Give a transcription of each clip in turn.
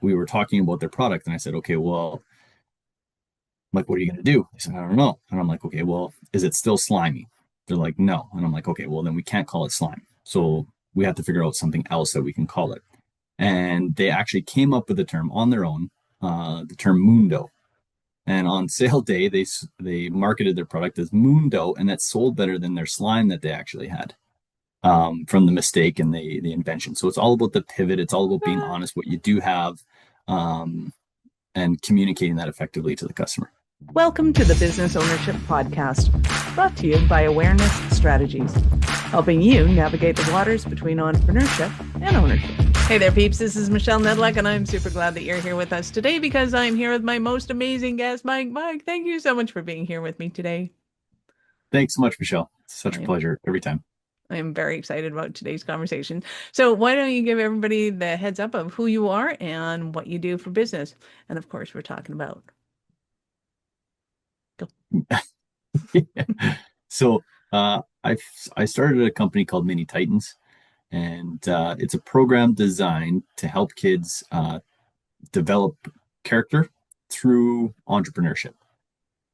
we were talking about their product, and I said, okay, well, I'm like, what are you going to do? They said, I don't know. And I'm like, okay, well, is it still slimy? They're like, no. And I'm like, okay, well, then we can't call it slime. So we have to figure out something else that we can call it. And they actually came up with the term on their own, the term Mundo. And on sale day, they marketed their product as Mundo, and that sold better than their slime that they actually had, from the mistake and the invention. So it's all about the pivot. It's all about being honest what you do have, um, and communicating that effectively to the customer. Welcome to the Business Ownership Podcast, brought to you by Awareness Strategies, helping you navigate the waters between entrepreneurship and ownership. Hey there, peeps. This is Michelle Nedluck, and I'm super glad that you're here with us today because I'm here with my most amazing guest, Mike. Mike, thank you so much for being here with me today. Thanks so much, Michelle. It's such a pleasure every time. I am very excited about today's conversation. So why don't you give everybody the heads up of who you are and what you do for business? And of course, we're talking about... Go. So I started a company called Mini Titans, and it's a program designed to help kids develop character through entrepreneurship.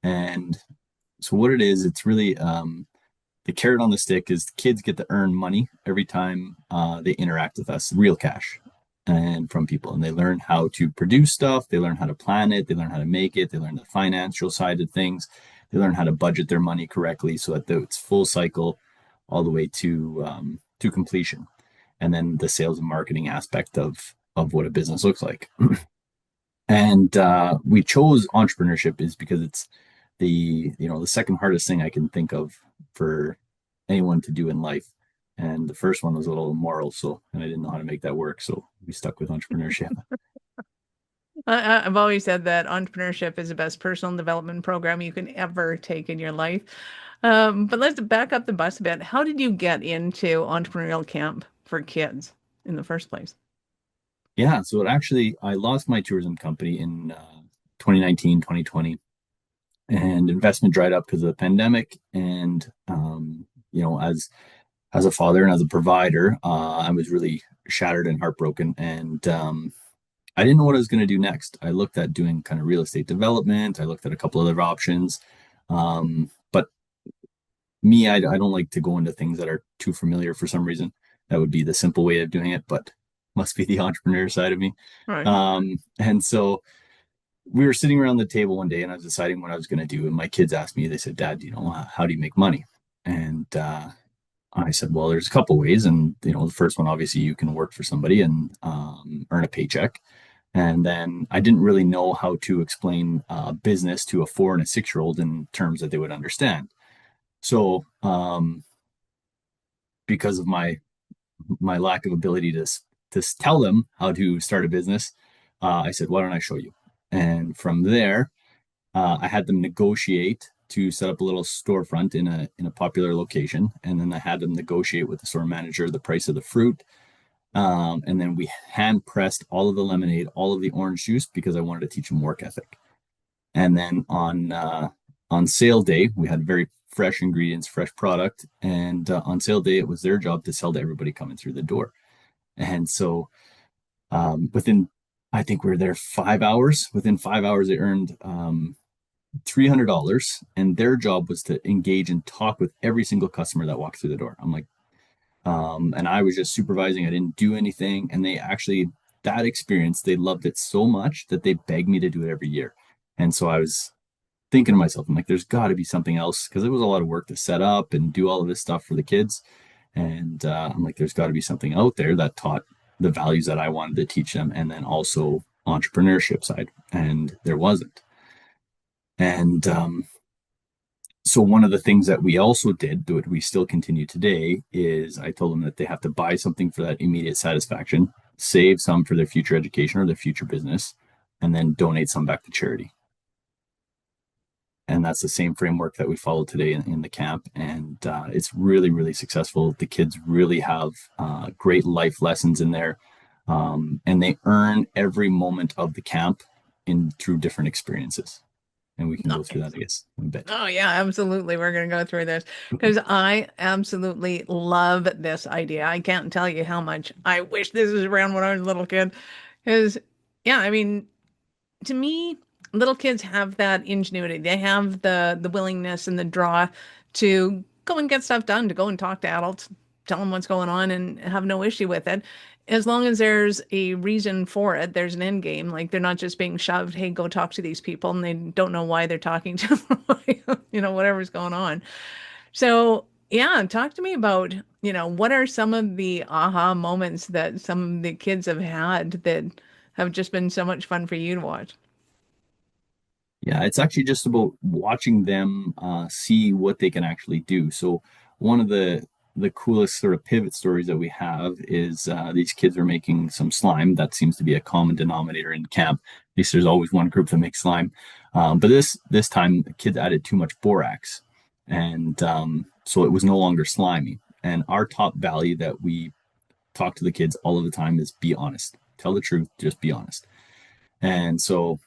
And so what it is, it's really the carrot on the stick is the kids get to earn money every time they interact with us, real cash, and from people. And they learn how to produce stuff. They learn how to plan it. They learn how to make it. They learn the financial side of things. They learn how to budget their money correctly so that it's full cycle all the way to completion. And then the sales and marketing aspect of what a business looks like. And we chose entrepreneurship is because it's the second hardest thing I can think of for anyone to do in life. And the first one was a little immoral, and I didn't know how to make that work. So we stuck with entrepreneurship. I've always said that entrepreneurship is the best personal development program you can ever take in your life. But let's back up the bus a bit. How did you get into entrepreneurial camp for kids in the first place? Yeah, so I lost my tourism company in 2019, 2020, and investment dried up because of the pandemic. And, as a father and as a provider, I was really shattered and heartbroken. And I didn't know what I was going to do next. I looked at doing kind of real estate development. I looked at a couple other options. But me, I don't like to go into things that are too familiar for some reason. That would be the simple way of doing it, but must be the entrepreneur side of me. Right. And so we were sitting around the table one day and I was deciding what I was going to do. And my kids asked me, they said, Dad, how do you make money? And I said, well, there's a couple ways. And, the first one, obviously you can work for somebody and earn a paycheck. And then I didn't really know how to explain business to a 4 and a 6-year-old in terms that they would understand. So because of my lack of ability to tell them how to start a business, I said, why don't I show you? And from there, I had them negotiate to set up a little storefront in a popular location. And then I had them negotiate with the store manager the price of the fruit. And then we hand pressed all of the lemonade, all of the orange juice, because I wanted to teach them work ethic. And then on sale day, we had very fresh ingredients, fresh product. And on sale day, it was their job to sell to everybody coming through the door. And so I think we were there 5 hours. Within 5 hours, they earned $300. And their job was to engage and talk with every single customer that walked through the door. I'm like, and I was just supervising. I didn't do anything. And that experience, they loved it so much that they begged me to do it every year. And so I was thinking to myself, I'm like, there's got to be something else, because it was a lot of work to set up and do all of this stuff for the kids. And I'm like, there's got to be something out there that taught the values that I wanted to teach them, and then also entrepreneurship side. And there wasn't. And so one of the things that we also did, that we still continue today, is I told them that they have to buy something for that immediate satisfaction, save some for their future education or their future business, and then donate some back to charity. And that's the same framework that we follow today in the camp. And it's really, really successful. The kids really have great life lessons in there. And they earn every moment of the camp through different experiences. And we can go through that, I guess, in a bit. Oh, yeah, absolutely. We're going to go through this because I absolutely love this idea. I can't tell you how much I wish this was around when I was a little kid, because Yeah, I mean, to me, little kids have that ingenuity. They have the willingness and the draw to go and get stuff done, to go and talk to adults, tell them what's going on, and have no issue with it. As long as there's a reason for it, there's an end game. Like they're not just being shoved, hey, go talk to these people, and they don't know why they're talking to them, whatever's going on. So, yeah, talk to me about, what are some of the aha moments that some of the kids have had that have just been so much fun for you to watch? Yeah, it's actually just about watching them see what they can actually do. So one of the coolest sort of pivot stories that we have is these kids are making some slime. That seems to be a common denominator in camp. At least there's always one group that makes slime. But this time, the kids added too much borax, and so it was no longer slimy. And our top value that we talk to the kids all of the time is be honest, tell the truth, just be honest. And so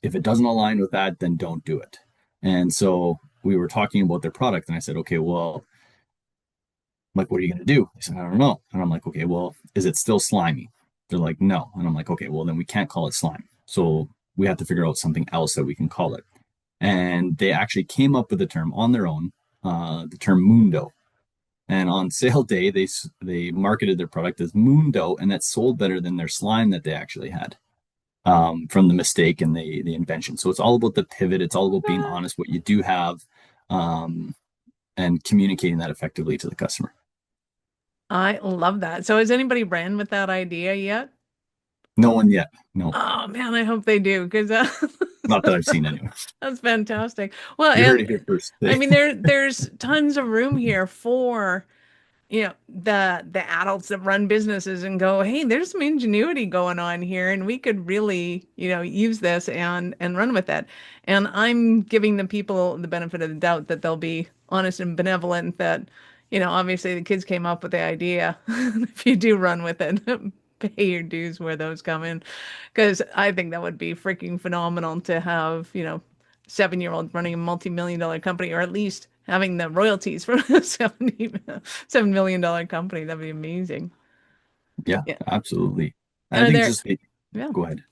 if it doesn't align with that, then don't do it. And so we were talking about their product, and I said, okay, well, like, what are you going to do? They said, I don't know. And I'm like, okay, well, is it still slimy? They're like, no. And I'm like, okay, well, then we can't call it slime. So we have to figure out something else that we can call it. And they actually came up with the term on their own, the term Mundo. And on sale day, they marketed their product as Mundo, and that sold better than their slime that they actually had from the mistake and the invention. So it's all about the pivot. It's all about being honest what you do have, um, and communicating that effectively to the customer. I love that. So has anybody ran with that idea yet? No one yet. No, Oh man, I hope they do because not that I've seen anyway. that's fantastic. Well, You heard it and here first. I mean there's tons of room here for the adults that run businesses and go, hey, there's some ingenuity going on here, and we could really use this and run with it. And I'm giving the people the benefit of the doubt that they'll be honest and benevolent. That obviously the kids came up with the idea. If you do run with it, pay your dues where those come in, because I think that would be freaking phenomenal to have 7-year-old running a multi-million dollar company, or at least having the royalties from a $7 million company. That'd be amazing. Yeah, Yeah. absolutely. And I are think there, just yeah. go ahead.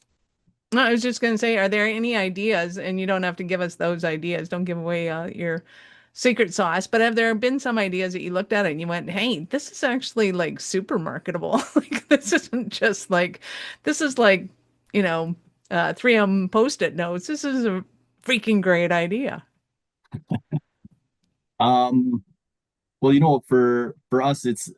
No, I was just going to say, are there any ideas, and you don't have to give us those ideas, don't give away your secret sauce, but have there been some ideas that you looked at and you went, hey, this is actually like super marketable? Like, this isn't just like, this is like, 3M Post-it notes. This is a freaking great idea. Um, well, for us, it's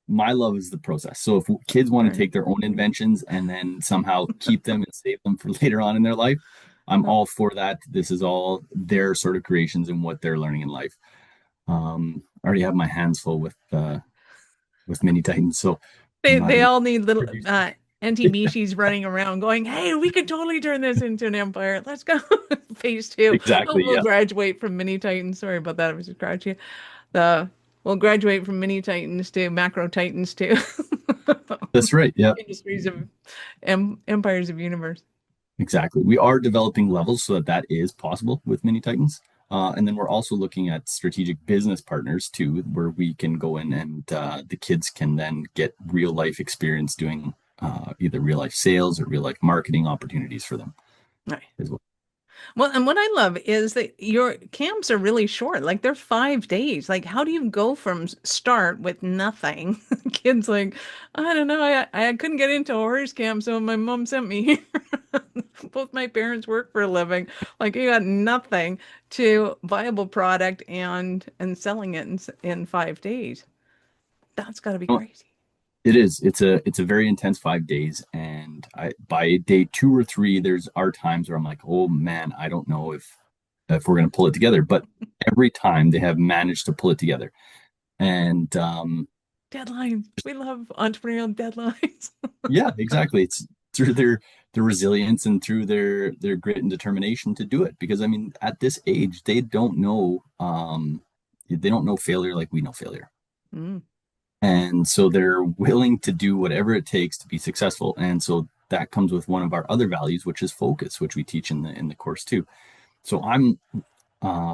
my love is the process. So if kids want to Right. take their own inventions and then somehow keep them and save them for later on in their life, I'm all for that. This is all their sort of creations and what they're learning in life. I already have my hands full with mini titans, so I'm not They even all need little producing. anti-Mishis running around going, hey, we could totally turn this into an empire. Let's go. Phase two. Oh, Exactly. we'll Yeah, graduate from mini titans. Sorry about that. I was scratchy. The We'll graduate from mini titans to macro titans to that's right. Yeah, industries of empires of universe. exactly. We are developing levels so that that is possible with mini titans. And then we're also looking at strategic business partners too, where we can go in and the kids can then get real life experience doing either real life sales or real life marketing opportunities for them Right. as well. Well, and what I love is that your camps are really short. Like they're 5 days. Like, how do you go from start with nothing? Kids like, I don't know. I couldn't get into a horse camp, so my mom sent me here. Both my parents work for a living. Like you got nothing to viable product and selling it in 5 days. That's got to be Oh, crazy. it is. It's a very intense 5 days, and by day 2 or 3, there's are times where I'm like, oh man, I don't know if we're gonna pull it together. But every time they have managed to pull it together, and Deadlines. We love entrepreneurial deadlines. yeah, exactly. It's through their resilience and through their grit and determination to do it. Because I mean, at this age, they don't know failure like we know failure. Mm. And so they're willing to do whatever it takes to be successful. And so that comes with one of our other values, which is focus, which we teach in the course too. So I'm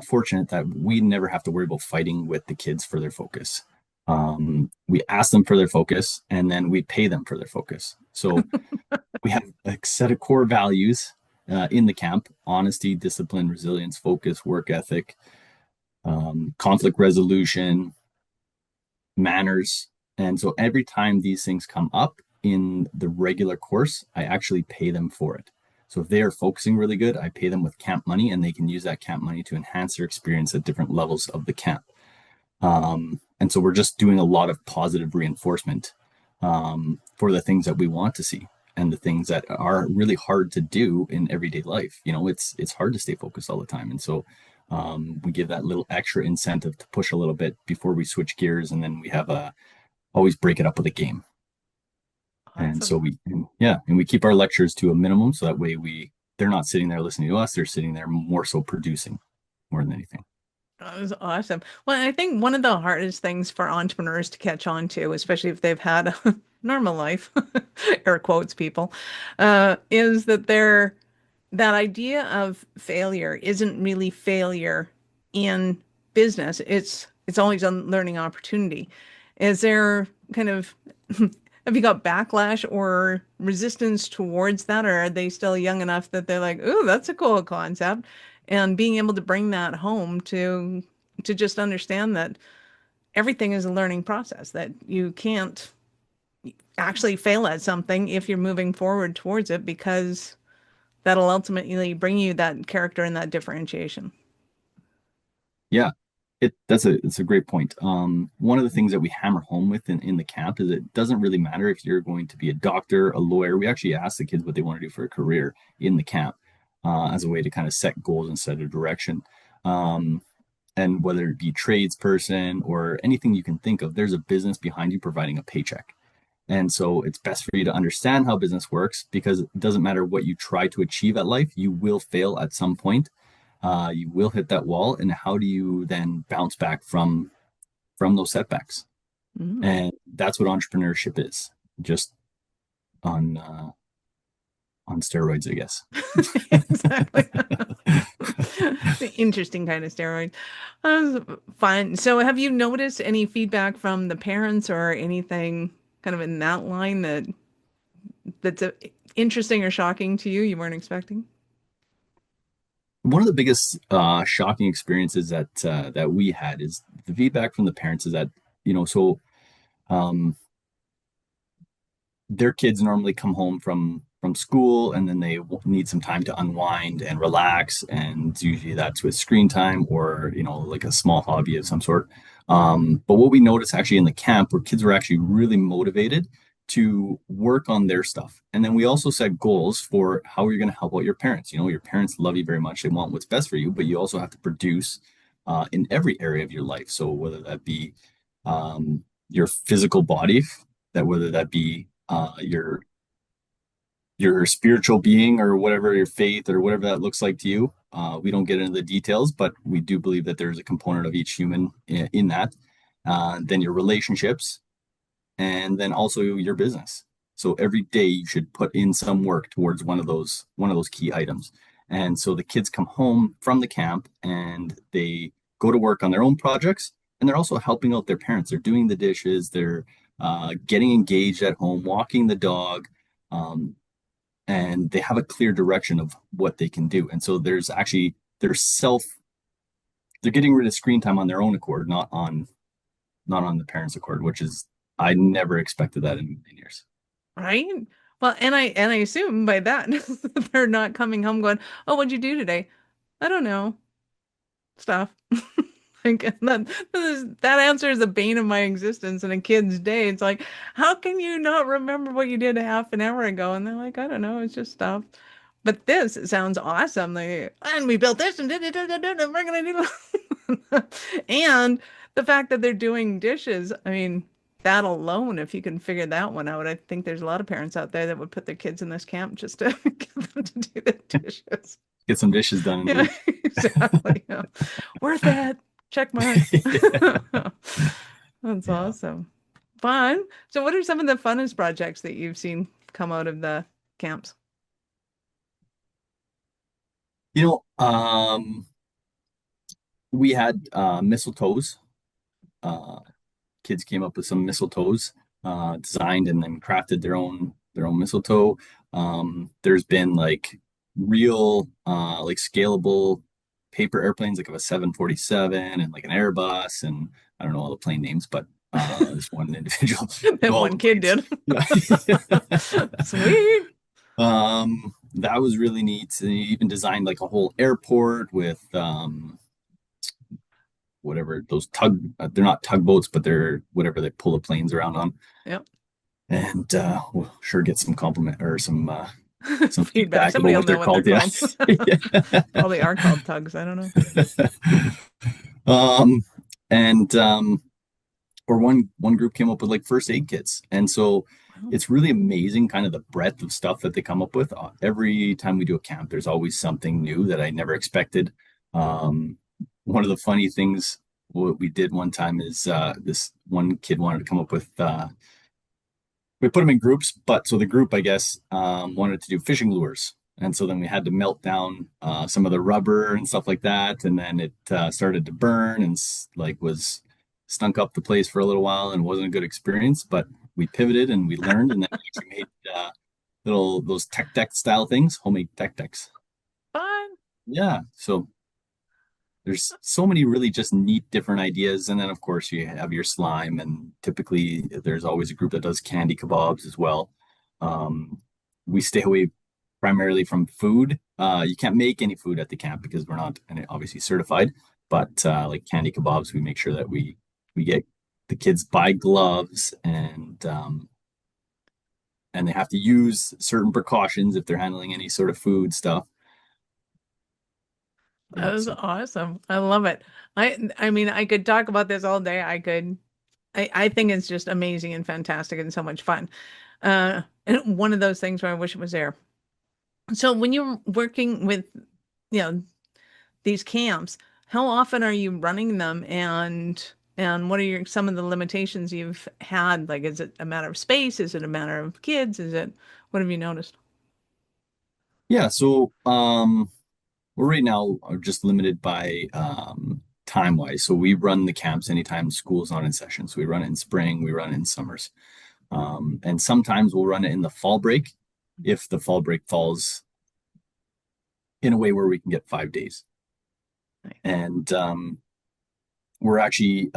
fortunate that we never have to worry about fighting with the kids for their focus. We ask them for their focus, and then we pay them for their focus. So we have a set of core values in the camp: honesty, discipline, resilience, focus, work ethic, conflict resolution, manners. And so every time these things come up in the regular course, I actually pay them for it. So if they are focusing really good, I pay them with camp money, and they can use that camp money to enhance their experience at different levels of the camp. And so we're just doing a lot of positive reinforcement for the things that we want to see and the things that are really hard to do in everyday life. It's hard to stay focused all the time, and so we give that little extra incentive to push a little bit before we switch gears, and then we have a always break it up with a game. And so Awesome. we keep our lectures to a minimum, so that way they're not sitting there listening to us; they're sitting there more so producing more than anything. That was awesome. Well, I think one of the hardest things for entrepreneurs to catch on to, especially if they've had a normal life, air quotes people, is that that idea of failure isn't really failure in business. It's always a learning opportunity. Is there kind of have you got backlash or resistance towards that, or are they still young enough that they're like, "Ooh, that's a cool concept," and being able to bring that home to just understand that everything is a learning process, that you can't actually fail at something if you're moving forward towards it because that'll ultimately bring you that character and that differentiation. Yeah, it's a great point. One of the things that we hammer home with in the camp is it doesn't really matter if you're going to be a doctor, a lawyer. We actually ask the kids what they want to do for a career in the camp as a way to kind of set goals and set a direction. Um, and whether it be tradesperson or anything you can think of, there's a business behind you providing a paycheck. And so it's best for you to understand how business works, because it doesn't matter what you try to achieve at life, you will fail at some point. You will hit that wall. And how do you then bounce back from those setbacks? Mm. And that's what entrepreneurship is, just on on steroids, I guess. Exactly. The interesting kind of steroid. Fine. So have you noticed any feedback from the parents or anything kind of in that line that's interesting or shocking to you weren't expecting? One of the biggest shocking experiences that we had is the feedback from the parents is that, so um, their kids normally come home from school, and then they need some time to unwind and relax, and usually that's with screen time or like a small hobby of some sort. But what we noticed actually in the camp where kids were actually really motivated to work on their stuff, and then we also set goals for how you're going to help out your parents. Your parents love you very much, they want what's best for you, but you also have to produce in every area of your life. So whether that be your physical body, that whether that be your spiritual being or whatever, your faith or whatever that looks like to you. We don't get into the details, but we do believe that there's a component of each human in that. Then your relationships, and then also your business. So every day you should put in some work towards one of those key items. And so the kids come home from the camp and they go to work on their own projects, and they're also helping out their parents. They're doing the dishes, they're getting engaged at home, walking the dog, um, and they have a clear direction of what they can do. And so they're getting rid of screen time on their own accord, not on the parents' accord, which is I never expected that in years. Right? Well, and I assume by that they're not coming home going, "Oh, what'd you do today?" I don't know. Stuff. Like that answer is the bane of my existence in a kid's day. It's like, how can you not remember what you did half an hour ago? And they're like, I don't know, it's just stuff. But this sounds awesome. And we built this and did it, and we're gonna do and the fact that they're doing dishes, I mean, that alone, if you can figure that one out, I think there's a lot of parents out there that would put their kids in this camp just to get them to do the dishes. Get some dishes done in a Yeah, week. exactly. Yeah. Worth it. Check mark. That's Yeah. awesome. Fun. So, what are some of the funnest projects that you've seen come out of the camps? You know, we had mistletoes. Uh, kids came up with some mistletoes, designed and then crafted their own mistletoe. There's been like real like scalable paper airplanes, like of a 747 and like an Airbus, and I don't know all the plane names, but this one individual That knew all one the kid planes. did. Yeah. Sweet. That was really neat. They even designed like a whole airport with whatever those they're not tugboats, but they're whatever they pull the planes around on. Yep. And we'll sure get some compliment or some Feedback. feedback about Somebody will what know they're what they're called. Yeah. called. Yeah. Probably are called tugs. I don't know. um and or one group came up with like first aid kits, and so Wow. it's really amazing kind of the breadth of stuff that they come up with. Every time we do a camp, there's always something new that I never expected. One of the funny things what we did one time is this one kid wanted to come up with we put them in groups, but so the group, I guess, wanted to do fishing lures. And so then we had to melt down some of the rubber and stuff like that. And then it started to burn and like was stunk up the place for a little while and wasn't a good experience. But we pivoted and we learned, and then we actually made little those tech deck style things, homemade tech decks. Fun. Yeah. So there's so many really just neat different ideas. And then of course you have your slime, and typically there's always a group that does candy kebabs as well. We stay away primarily from food. You can't make any food at the camp because we're not obviously certified, but like candy kebabs, we make sure that we get the kids buy gloves, and they have to use certain precautions if they're handling any sort of food stuff. That Yeah, was so awesome. I love it. I mean, I could talk about this all day. I think it's just amazing and fantastic and so much fun. And one of those things where I wish it was there. So when you're working with, you know, these camps, how often are you running them, and what are some of the limitations you've had? Like, is it a matter of space? Is it a matter of kids? What have you noticed? yeah, so we're right now are just limited by time wise. So we run the camps anytime school's not in session. So we run it in spring, we run it in summers. And sometimes we'll run it in the fall break if the fall break falls in a way where we can get 5 days. Right. And we're actually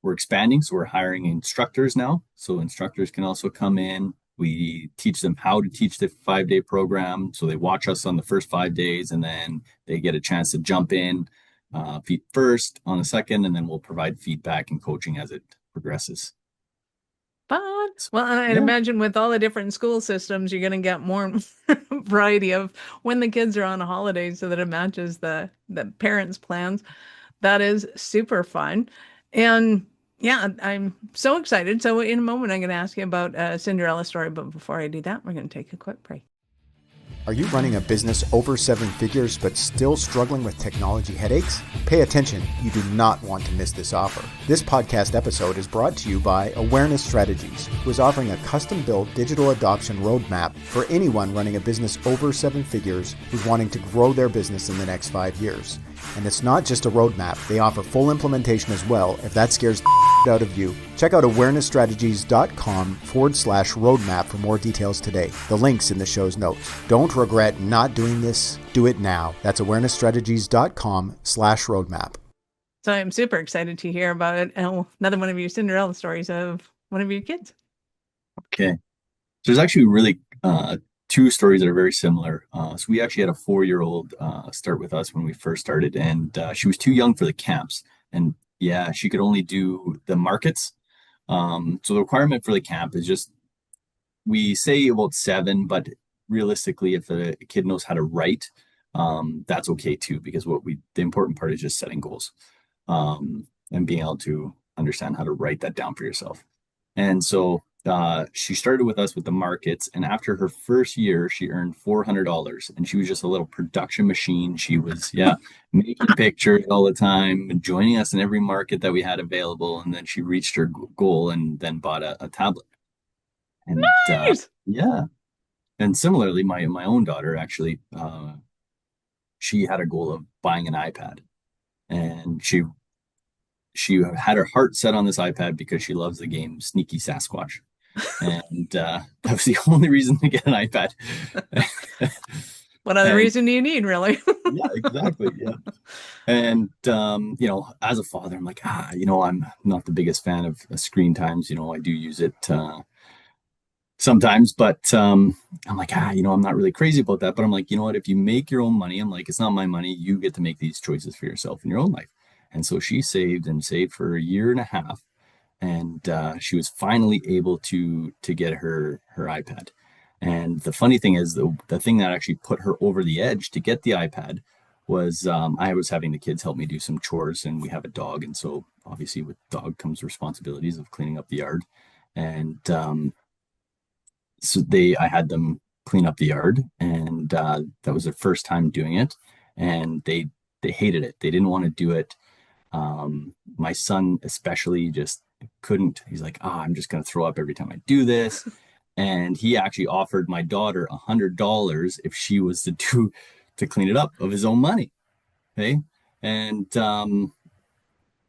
we're expanding, so we're hiring instructors now. So instructors can also come in. We teach them how to teach the 5 day program. So they watch us on the first 5 days, and then they get a chance to jump in feet first on the second, and then we'll provide feedback and coaching as it progresses. Fun. Well, and I'd Yeah. imagine with all the different school systems, you're going to get more variety of when the kids are on holidays so that it matches the parents' plans. That is super fun. And yeah, I'm so excited. So in a moment, I'm going to ask you about a Cinderella story. But before I do that, we're going to take a quick break. Are you running a business over 7 figures but still struggling with technology headaches? Pay attention, you do not want to miss this offer. This podcast episode is brought to you by Awareness Strategies, who is offering a custom-built digital adoption roadmap for anyone running a business over 7 figures who's wanting to grow their business in the next 5 years. And it's not just a roadmap, they offer full implementation as well if that scares the out of you. Check out awarenessstrategies.com/roadmap for more details today. The link's in the show's notes. Don't regret not doing this. Do it now. That's awarenessstrategies.com/roadmap. So I'm super excited to hear about it. And another one of your Cinderella stories of one of your kids. Okay. So there's actually really two stories that are very similar. So we actually had a 4-year-old start with us when we first started, and she was too young for the camps. And yeah, she could only do the markets. So the requirement for the camp is just, we say about 7, but realistically, if a kid knows how to write, that's okay too, because the important part is just setting goals and being able to understand how to write that down for yourself. And so she started with us with the markets, and after her first year, she earned $400, and she was just a little production machine. She was, making pictures all the time, joining us in every market that we had available, and then she reached her goal and then bought a tablet. And Nice. yeah, and similarly, my own daughter actually, she had a goal of buying an iPad, and she had her heart set on this iPad because she loves the game Sneaky Sasquatch. And that was the only reason to get an iPad. What other And reason do you need, really? yeah, exactly. Yeah. And, as a father, I'm like, I'm not the biggest fan of screen times. I do use it sometimes, but I'm like, I'm not really crazy about that. But I'm like, you know what? If you make your own money, I'm like, it's not my money. You get to make these choices for yourself in your own life. And so she saved and saved for a year and a half. And she was finally able to get her iPad. And the funny thing is, the thing that actually put her over the edge to get the iPad was I was having the kids help me do some chores, and we have a dog, and so obviously with dog comes responsibilities of cleaning up the yard. And so I had them clean up the yard, and that was their first time doing it, and they hated it. They didn't want to do it. My son especially just couldn't. He's like, I'm just going to throw up every time I do this. And he actually offered my daughter $100 if she was to clean it up of his own money. Okay. And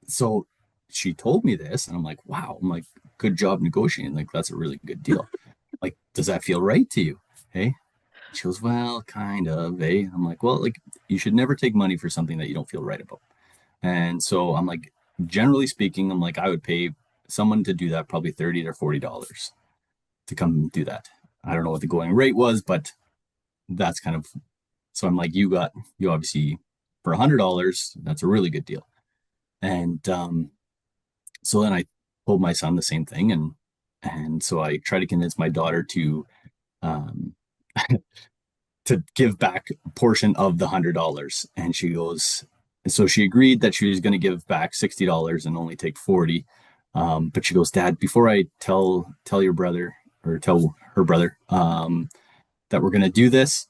so she told me this, and I'm like, wow. I'm like, good job negotiating. Like, that's a really good deal. Like, does that feel right to you? Hey. She goes, well, kind of. I'm like, well, like, you should never take money for something that you don't feel right about. And so I'm like, generally speaking, I'm like, I would pay someone to do that probably $30 to $40 to come do that. I don't know what the going rate was, but that's kind of, so I'm like, you obviously for $100, that's a really good deal. And so then I told my son the same thing. And so I try to convince my daughter um, to give back a portion of the $100. And she goes, so she agreed that she was going to give back $60 and only take 40. But she goes, Dad, before I tell your brother or tell her brother that we're going to do this,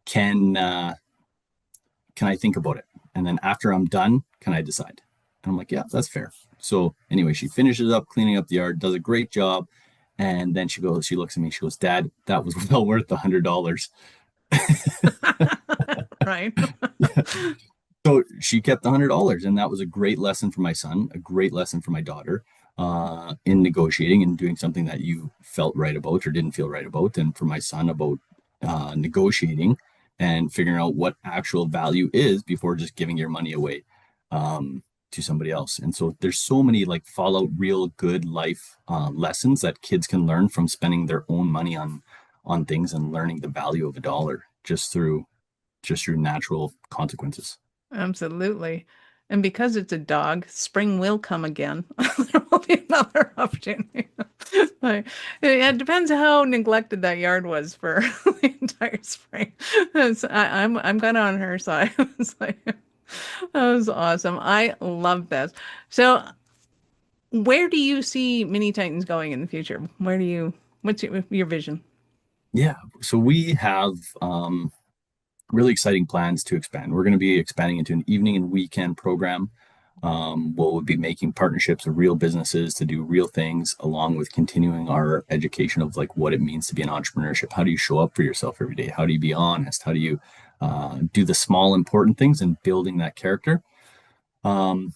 can I think about it? And then after I'm done, can I decide? And I'm like, yeah, that's fair. So anyway, she finishes up cleaning up the yard, does a great job. And then she looks at me, she goes, Dad, that was well worth the $100. Right. So she kept the $100, and that was a great lesson for my son, a great lesson for my daughter in negotiating and doing something that you felt right about or didn't feel right about, and for my son about negotiating and figuring out what actual value is before just giving your money away to somebody else. And so there's so many like follow real good life lessons that kids can learn from spending their own money on things and learning the value of a dollar just through natural consequences. Absolutely. And because it's a dog, spring will come again. There will be another opportunity. Like, it depends how neglected that yard was for the entire spring. I'm kind of on her side. It's like, that was awesome. I love this. So, where do you see Mini Titans going in the future? What's your vision? Yeah. So we have really exciting plans to expand. We're going to be expanding into an evening and weekend program. We'll be making partnerships with real businesses to do real things, along with continuing our education of like what it means to be an entrepreneurship. How do you show up for yourself every day? How do you be honest? How do you do the small important things and building that character? And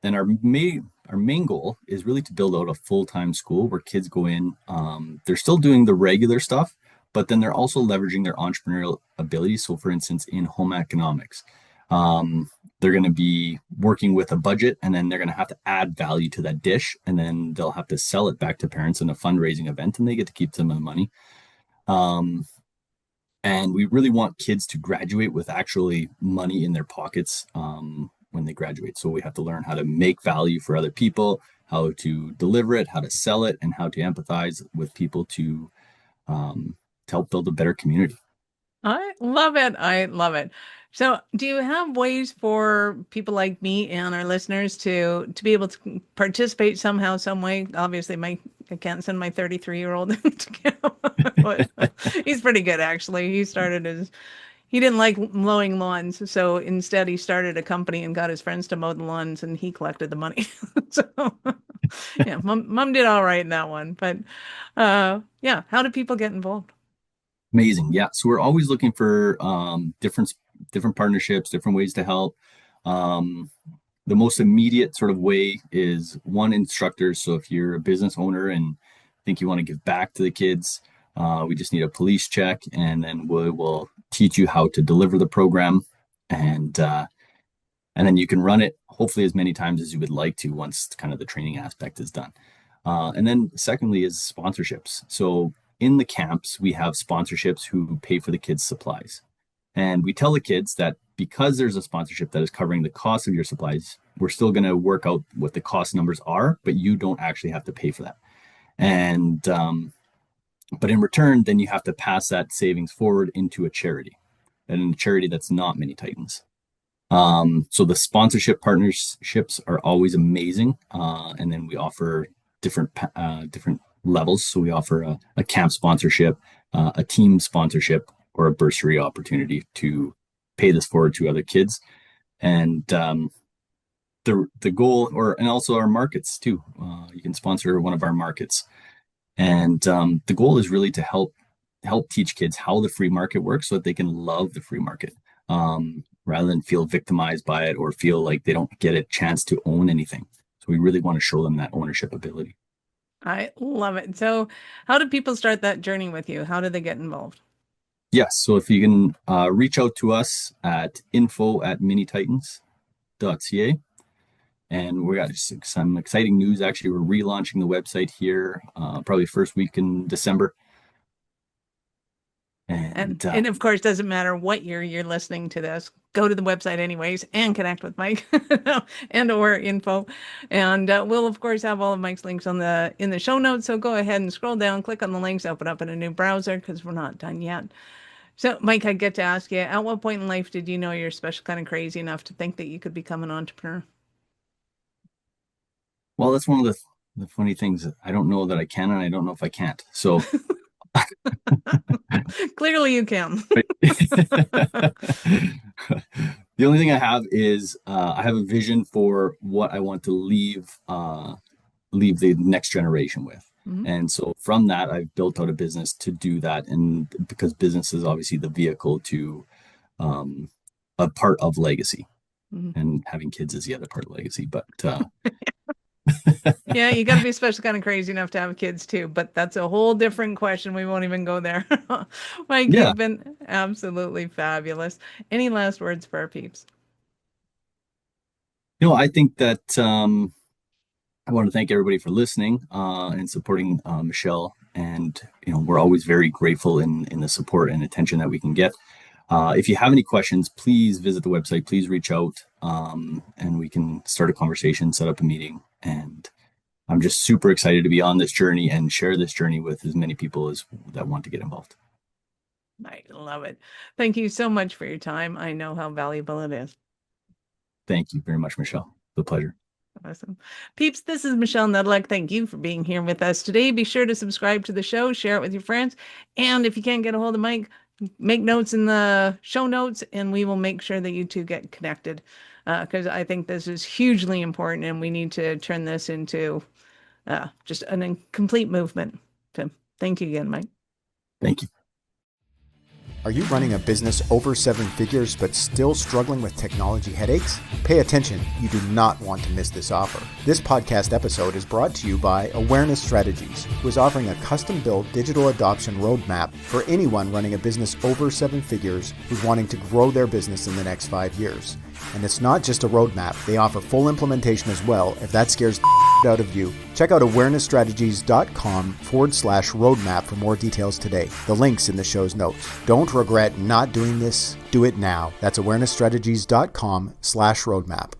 our main goal is really to build out a full-time school where kids go in. They're still doing the regular stuff, but then they're also leveraging their entrepreneurial abilities. So for instance, in home economics, they're going to be working with a budget, and then they're going to have to add value to that dish, and then they'll have to sell it back to parents in a fundraising event, and they get to keep some of the money. And we really want kids to graduate with actually money in their pockets when they graduate. So we have to learn how to make value for other people, how to deliver it, how to sell it, and how to empathize with people to help build a better community. I love it. I love it. So, do you have ways for people like me and our listeners to be able to participate somehow, some way? Obviously, I can't send my 33-year-old to camp, but he's pretty good actually. He didn't like mowing lawns, so instead he started a company and got his friends to mow the lawns, and he collected the money. So, yeah, mom did all right in that one. But yeah, how do people get involved? Amazing. Yeah. So we're always looking for different partnerships, different ways to help. The most immediate sort of way is one instructor. So if you're a business owner and think you want to give back to the kids, we just need a police check, and then we will teach you how to deliver the program, and then you can run it hopefully as many times as you would like to once kind of the training aspect is done. And then secondly is sponsorships. So in the camps, we have sponsorships who pay for the kids' supplies. And we tell the kids that because there's a sponsorship that is covering the cost of your supplies, we're still going to work out what the cost numbers are, but you don't actually have to pay for that. And but in return, then you have to pass that savings forward into a charity, and a charity that's not Mini Titans. So the sponsorship partnerships are always amazing. And then we offer different levels. So we offer a camp sponsorship, a team sponsorship, or a bursary opportunity to pay this forward to other kids. And the goal, and also our markets too. You can sponsor one of our markets. And the goal is really to help teach kids how the free market works so that they can love the free market, rather than feel victimized by it or feel like they don't get a chance to own anything. So we really want to show them that ownership ability. I love it. So how do people start that journey with you? How do they get involved? Yes. So if you can reach out to us at info@minititans.ca. And we got some exciting news. Actually, we're relaunching the website here, probably first week in December. And of course, doesn't matter what year you're listening to this, go to the website anyways and connect with Mike and or info. And we'll of course have all of Mike's links in the show notes. So go ahead and scroll down, click on the links, open up in a new browser because we're not done yet. So Mike, I get to ask you, at what point in life did you know you're special kind of crazy enough to think that you could become an entrepreneur? Well, that's one of the funny things. I don't know that I can, and I don't know if I can't. So clearly you can. The only thing I have is I have a vision for what I want to leave the next generation with. Mm-hmm. And so from that, I've built out a business to do that. And because business is obviously the vehicle to a part of legacy, mm-hmm. and having kids is the other part of legacy. But yeah, you got to be special kind of crazy enough to have kids too, but that's a whole different question. We won't even go there. Mike, yeah. You've been absolutely fabulous. Any last words for our peeps? I think that I want to thank everybody for listening and supporting Michelle. And, we're always very grateful in the support and attention that we can get. If you have any questions, please visit the website. Please reach out and we can start a conversation, set up a meeting. And I'm just super excited to be on this journey and share this journey with as many people as that want to get involved. I love it. Thank you so much for your time. I know how valuable it is. Thank you very much, Michelle. It's a pleasure. Awesome. Peeps, this is Michelle Nedluck. Thank you for being here with us today. Be sure to subscribe to the show, share it with your friends. And if you can't get a hold of Mike, make notes in the show notes, and we will make sure that you two get connected. Because I think this is hugely important, and we need to turn this into just an incomplete movement. So thank you again, Mike. Thank you. Are you running a business over 7 figures but still struggling with technology headaches? Pay attention, you do not want to miss this offer. This podcast episode is brought to you by Awareness Strategies, who is offering a custom-built digital adoption roadmap for anyone running a business over 7 figures who's wanting to grow their business in the next 5 years. And it's not just a roadmap, they offer full implementation as well. If that scares the out of you, check out awarenessstrategies.com/roadmap for more details today. The link's in the show's notes. Don't regret not doing this. Do it now. That's awarenessstrategies.com/roadmap.